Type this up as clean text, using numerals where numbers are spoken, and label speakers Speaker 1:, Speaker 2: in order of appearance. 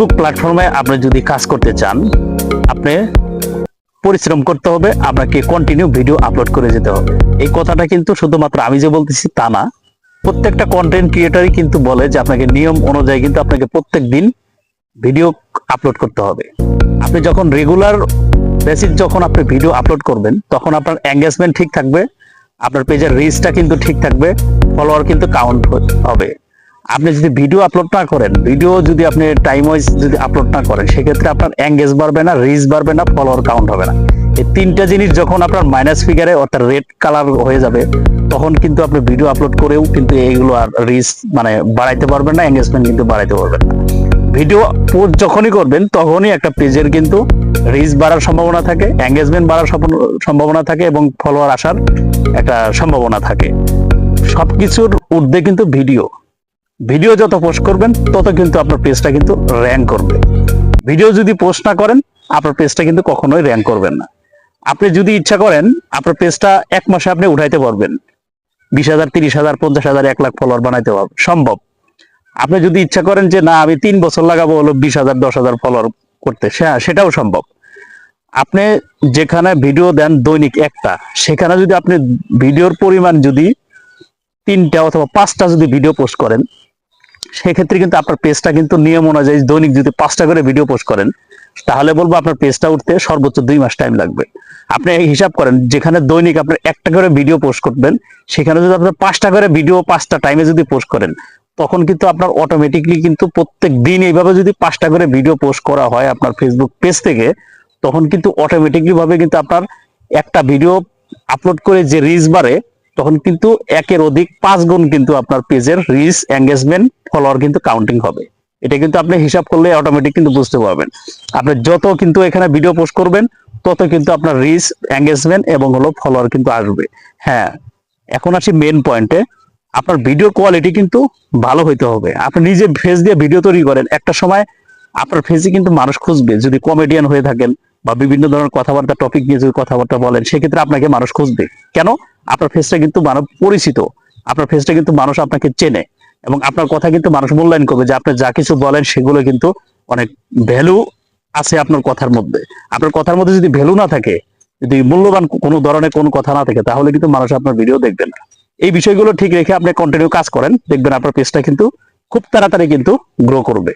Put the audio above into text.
Speaker 1: Facebook প্ল্যাটফর্মে আপনি যদি কাজ করতে চান, আপনি পরিশ্রম করতে হবে, আপনাকে কন্টিনিউ ভিডিও আপলোড করে যেতে হবে। এই কথাটা কিন্তু শুধুমাত্র আমি যে বলতেছি তা না, প্রত্যেকটা কন্টেন্ট ক্রিয়েটরই কিন্তু বলে যে আপনাকে নিয়ম অনুযায়ী কিন্তু আপনাকে প্রত্যেক দিন ভিডিও আপলোড করতে হবে। আপনি যখন রেগুলার বেসিস যখন আপনি ভিডিও আপলোড করবেন, তখন আপনার এঙ্গেজমেন্ট ঠিক থাকবে, আপনার পেজের রিচটা কিন্তু ঠিক থাকবে, ফলোয়ার কিন্তু কাউন্ট হবে। আপনি যদি ভিডিও আপলোড না করেন, ভিডিও যদি আপনি টাইম ওয়াইজ যদি আপলোড না করেন, সেক্ষেত্রে আপনার এঙ্গেজ বাড়বে না, রিচ বাড়বে না, ফলোয়ার কাউন্ট হবে না। এই তিনটা জিনিস যখন আপনার মাইনাস ফিগারে অর্থাৎ রেড কালার হয়ে যাবে, তখন কিন্তু আপনি ভিডিও আপলোড করেও কিন্তু এইগুলো আর রিচ মানে বাড়াইতে পারবেন না, এঙ্গেজমেন্ট কিন্তু বাড়াইতে পারবেন না। ভিডিও পোস্ট যখনই করবেন তখনই একটা পেজের কিন্তু রিচ বাড়ার সম্ভাবনা থাকে, এঙ্গেজমেন্ট বাড়ার সম্ভাবনা থাকে এবং ফলোয়ার আসার একটা সম্ভাবনা থাকে। সবকিছুর ঊর্ধ্বে কিন্তু ভিডিও যত পোস্ট করবেন তত কিন্তু আপনার পেজটা কিন্তু র্যাঙ্ক করবে। ভিডিও যদি পোস্ট না করেন, আপনার পেজটা কিন্তু কখনোই র্যাঙ্ক করবেন না। আপনি যদি ইচ্ছা করেন, আপনার পেজটা এক মাসে আপনি উঠাইতে পারবেন 20,000, 30,000, 50,000, 1 লাখ ফলোয়ার বানাইতে পারবেন, সম্ভব। আপনি যদি ইচ্ছা করেন যে না আমি 3 বছর লাগাবো হলো 20,000, 10,000 ফলোয়ার করতে, সেটাও সম্ভব। আপনি যেখানে ভিডিও দেন দৈনিক একটা, সেখানে যদি আপনি ভিডিওর পরিমাণ যদি 3টা অথবা 5টা যদি ভিডিও পোস্ট করেন, সেক্ষেত্রে কিন্তু আপনার পেজটা কিন্তু নিয়ম অনুযায়ী দৈনিক যদি 5টা করে ভিডিও পোস্ট করেন, তাহলে বলবো আপনার পেজটা উঠতে সর্বোচ্চ 2 মাস টাইম লাগবে। আপনি হিসাব করেন, যেখানে দৈনিক আপনি একটা করে ভিডিও পোস্ট করবেন, সেখানে যদি আপনার 5টা করে ভিডিও 5টা টাইমে যদি পোস্ট করেন, তখন কিন্তু আপনার অটোমেটিকলি কিন্তু প্রত্যেক দিন এইভাবে যদি 5টা করে ভিডিও পোস্ট করা হয় আপনার ফেসবুক পেজ থেকে, তখন কিন্তু অটোমেটিকলি ভাবে কিন্তু আপনার একটা ভিডিও আপলোড করে যে রিচ বাড়ে, তখন কিন্তু একের অধিক 5 গুণ কিন্তু আপনার পেজের রিচ, এঙ্গেজমেন্ট, ফলোয়ার কিন্তু কাউন্টিং হবে। এটা কিন্তু আপনি হিসাব করলে অটোমেটিক কিন্তু বুঝতে পারবেন। আপনি যত কিন্তু এখানে ভিডিও পোস্ট করবেন, তত কিন্তু আপনার রিচ, এঙ্গেজমেন্ট এবং হলো ফলোয়ার কিন্তু আসবে। হ্যাঁ, এখন আসি মেন পয়েন্টে। আপনার ভিডিও কোয়ালিটি কিন্তু ভালো হইতে হবে। আপনি নিজে ফেস দিয়ে ভিডিও তৈরি করেন, একটা সময় আপনার ফেসে কিন্তু মানুষ খুঁজবে। যদি কমেডিয়ান হয়ে থাকেন বা বিভিন্ন ধরনের কথাবার্তা টপিক নিয়ে যদি কথাবার্তা বলেন, সেক্ষেত্রে আপনাকে মানুষ খুঁজবে। কেন? আপনার ফেসটা কিন্তু মানব পরিচিত, আপনার ফেসটা কিন্তু মানুষ আপনাকে চেনে এবং আপনার কথা কিন্তু মানুষ মূল্যায়ন করবে যে আপনি যা কিছু বলেন সেগুলো কিন্তু অনেক ভ্যালু আছে আপনার কথার মধ্যে। আপনার কথার মধ্যে যদি ভ্যালু না থাকে, যদি মূল্যবান কোনো ধরনের কোনো কথা না থাকে, তাহলে কিন্তু মানুষ আপনার ভিডিও দেখবে না। এই বিষয়গুলো ঠিক রেখে আপনি কন্টিনিউ কাজ করেন, দেখবেন আপনার পেজটা কিন্তু খুব তাড়াতাড়ি কিন্তু গ্রো করবে।